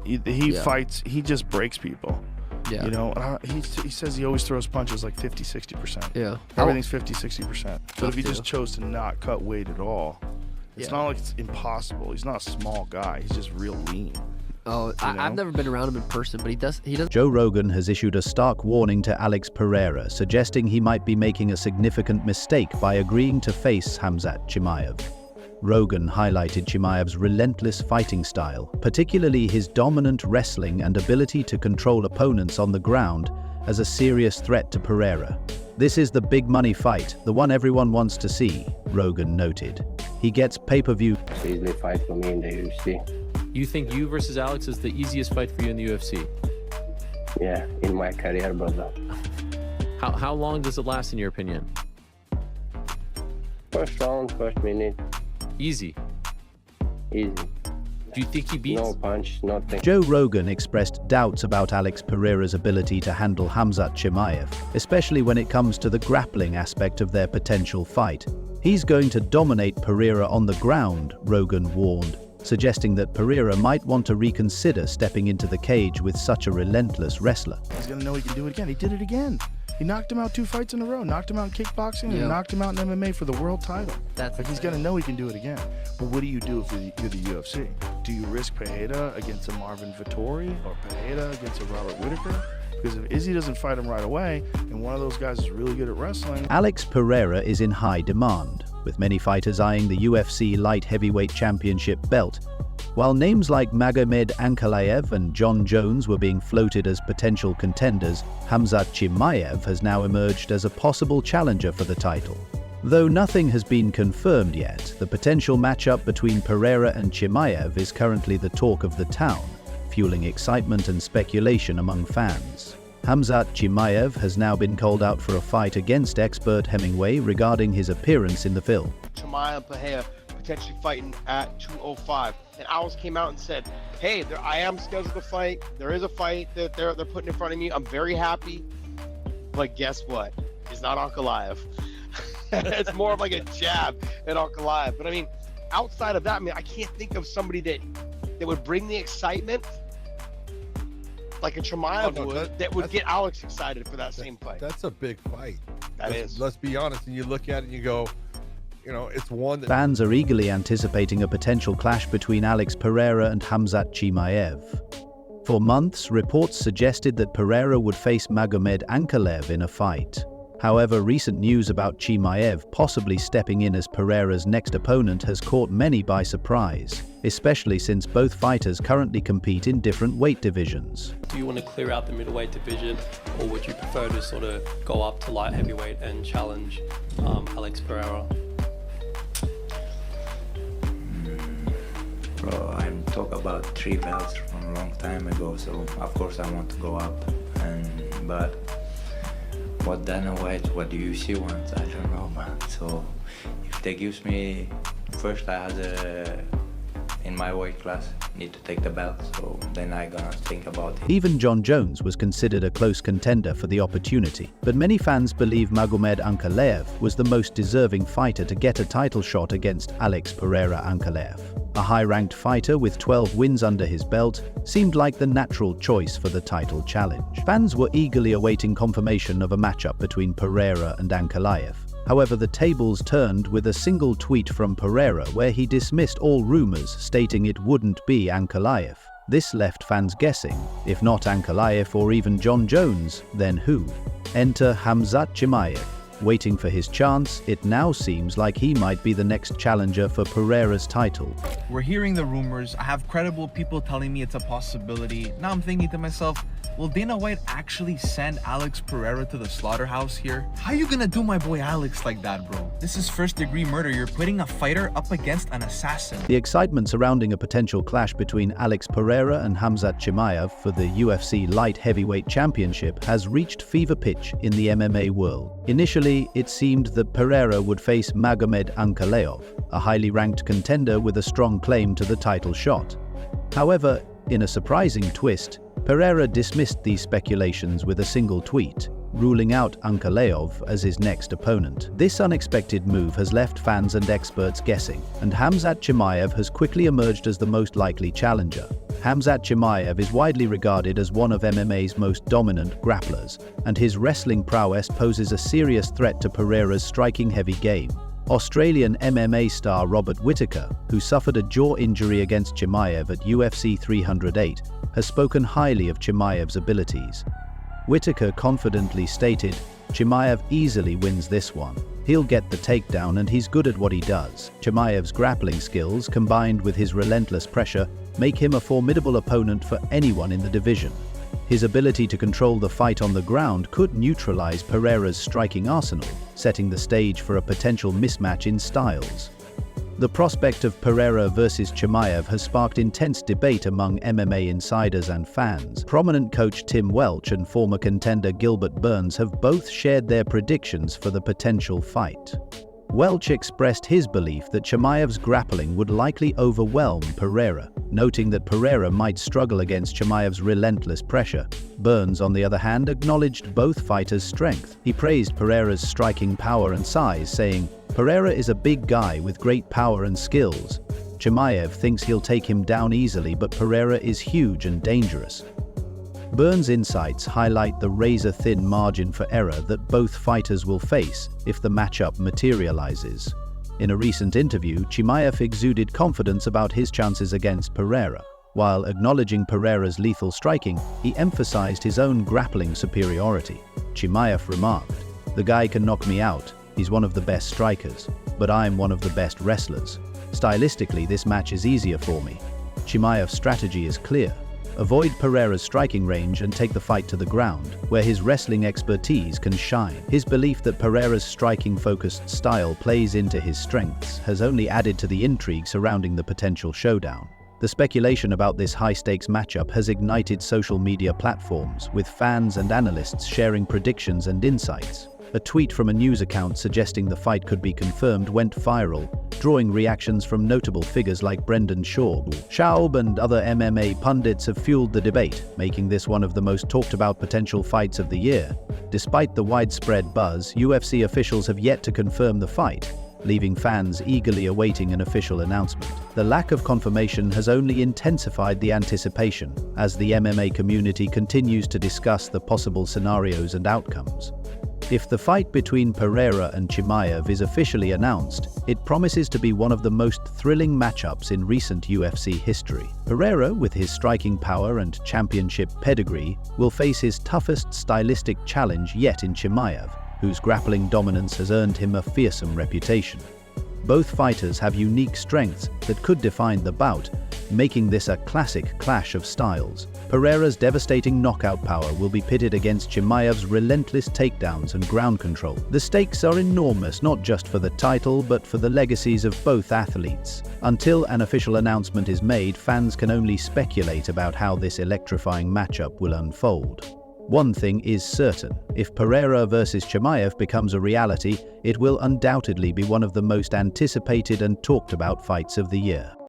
He fights. He just breaks people. Yeah. You know, he says he always throws punches like 50-60%. Yeah. Everything's 50-60%. But if he just chose to not cut weight at all, it's not like it's impossible. He's not a small guy. He's just real lean. Oh, I've never been around him in person, but he does. Joe Rogan has issued a stark warning to Alex Pereira, suggesting he might be making a significant mistake by agreeing to face Khamzat Chimaev. Rogan highlighted Chimaev's relentless fighting style, particularly his dominant wrestling and ability to control opponents on the ground, as a serious threat to Pereira. This is the big money fight, the one everyone wants to see, Rogan noted. He gets pay-per-view. It's an easy fight for me in the UFC. You think you versus Alex is the easiest fight for you in the UFC? Yeah, in my career, brother. How long does it last in your opinion? First round, first minute. Easy. Easy. Do you think he beats? No punch, nothing. Joe Rogan expressed doubts about Alex Pereira's ability to handle Khamzat Chimaev, especially when it comes to the grappling aspect of their potential fight. He's going to dominate Pereira on the ground, Rogan warned, suggesting that Pereira might want to reconsider stepping into the cage with such a relentless wrestler. He's going to know he can do it again. He did it again. He knocked him out 2 fights in a row, knocked him out in kickboxing, and knocked him out in MMA for the world title. He's going to know he can do it again. But what do you do if you're the UFC? Do you risk Pereira against a Marvin Vettori or Pereira against a Robert Whittaker? Because if Izzy doesn't fight him right away, and one of those guys is really good at wrestling... Alex Pereira is in high demand, with many fighters eyeing the UFC light heavyweight championship belt. While names like Magomed Ankalaev and John Jones were being floated as potential contenders, Khamzat Chimaev has now emerged as a possible challenger for the title. Though nothing has been confirmed yet, the potential matchup between Pereira and Chimaev is currently the talk of the town, fueling excitement and speculation among fans. Khamzat Chimaev has now been called out for a fight against expert Hemingway regarding his appearance in the film. Chimaev and Pereira potentially fighting at 205, and Alex came out and said, hey, I am scheduled to fight. There is a fight that they're putting in front of me. I'm very happy, but guess what? It's not Ankalaev. It's more of like a jab at Ankalaev. But I mean, outside of that, I mean, I can't think of somebody that would bring the excitement like a Chimaev that would get Alex excited for that same fight. That's a big fight. Is. Let's be honest, and you look at it and you go, you know, it's one that... Fans are eagerly anticipating a potential clash between Alex Pereira and Khamzat Chimaev. For months, reports suggested that Pereira would face Magomed Ankalaev in a fight. However, recent news about Chimaev possibly stepping in as Pereira's next opponent has caught many by surprise, especially since both fighters currently compete in different weight divisions. Do you want to clear out the middleweight division, or would you prefer to sort of go up to light heavyweight and challenge Alex Pereira? Bro, I'm talking about 3 belts from a long time ago, so of course I want to go up, but what Dana White, what the UFC wants, I don't know, man. So if they gives me, first I had in my weight class, need to take the belt, so then I gonna think about it. Even John Jones was considered a close contender for the opportunity, but many fans believe Magomed Ankalaev was the most deserving fighter to get a title shot against Alex Pereira Ankalaev. A high-ranked fighter with 12 wins under his belt seemed like the natural choice for the title challenge. Fans were eagerly awaiting confirmation of a matchup between Pereira and Ankalaev. However, the tables turned with a single tweet from Pereira where he dismissed all rumors, stating it wouldn't be Ankalaev. This left fans guessing, if not Ankalaev or even John Jones, then who? Enter Khamzat Chimaev. Waiting for his chance, it now seems like he might be the next challenger for Pereira's title. We're hearing the rumors. I have credible people telling me it's a possibility. Now I'm thinking to myself, will Dana White actually send Alex Pereira to the slaughterhouse here? How you gonna do my boy Alex like that, bro? This is first-degree murder. You're putting a fighter up against an assassin. The excitement surrounding a potential clash between Alex Pereira and Khamzat Chimaev for the UFC Light Heavyweight Championship has reached fever pitch in the MMA world. Initially, it seemed that Pereira would face Magomed Ankalaev, a highly ranked contender with a strong claim to the title shot. However, in a surprising twist, Pereira dismissed these speculations with a single tweet, ruling out Ankalaev as his next opponent. This unexpected move has left fans and experts guessing, and Khamzat Chimaev has quickly emerged as the most likely challenger. Khamzat Chimaev is widely regarded as one of MMA's most dominant grapplers, and his wrestling prowess poses a serious threat to Pereira's striking heavy game. Australian MMA star Robert Whittaker, who suffered a jaw injury against Chimaev at UFC 308, has spoken highly of Chimaev's abilities. Whittaker confidently stated, "Chimaev easily wins this one. He'll get the takedown and he's good at what he does." Chimaev's grappling skills, combined with his relentless pressure, make him a formidable opponent for anyone in the division. His ability to control the fight on the ground could neutralize Pereira's striking arsenal, setting the stage for a potential mismatch in styles. The prospect of Pereira versus Chimaev has sparked intense debate among MMA insiders and fans. Prominent coach Tim Welch and former contender Gilbert Burns have both shared their predictions for the potential fight. Welch expressed his belief that Chimaev's grappling would likely overwhelm Pereira, noting that Pereira might struggle against Chimaev's relentless pressure. Burns, on the other hand, acknowledged both fighters' strength. He praised Pereira's striking power and size, saying, "Pereira is a big guy with great power and skills. Chimaev thinks he'll take him down easily, but Pereira is huge and dangerous." Burns' insights highlight the razor-thin margin for error that both fighters will face if the matchup materializes. In a recent interview, Chimaev exuded confidence about his chances against Pereira. While acknowledging Pereira's lethal striking, he emphasized his own grappling superiority. Chimaev remarked, "The guy can knock me out. He's one of the best strikers, but I'm one of the best wrestlers. Stylistically, this match is easier for me." Chimaev's strategy is clear. Avoid Pereira's striking range and take the fight to the ground, where his wrestling expertise can shine. His belief that Pereira's striking-focused style plays into his strengths has only added to the intrigue surrounding the potential showdown. The speculation about this high-stakes matchup has ignited social media platforms, with fans and analysts sharing predictions and insights. A tweet from a news account suggesting the fight could be confirmed went viral, drawing reactions from notable figures like Brendan Schaub and other MMA pundits have fueled the debate, making this one of the most talked-about potential fights of the year. Despite the widespread buzz, UFC officials have yet to confirm the fight, leaving fans eagerly awaiting an official announcement. The lack of confirmation has only intensified the anticipation, as the MMA community continues to discuss the possible scenarios and outcomes. If the fight between Pereira and Chimaev is officially announced, it promises to be one of the most thrilling matchups in recent UFC history. Pereira, with his striking power and championship pedigree, will face his toughest stylistic challenge yet in Chimaev, whose grappling dominance has earned him a fearsome reputation. Both fighters have unique strengths that could define the bout, making this a classic clash of styles. Pereira's devastating knockout power will be pitted against Chimaev's relentless takedowns and ground control. The stakes are enormous, not just for the title, but for the legacies of both athletes. Until an official announcement is made, fans can only speculate about how this electrifying matchup will unfold. One thing is certain: if Pereira versus Chimaev becomes a reality, it will undoubtedly be one of the most anticipated and talked about fights of the year.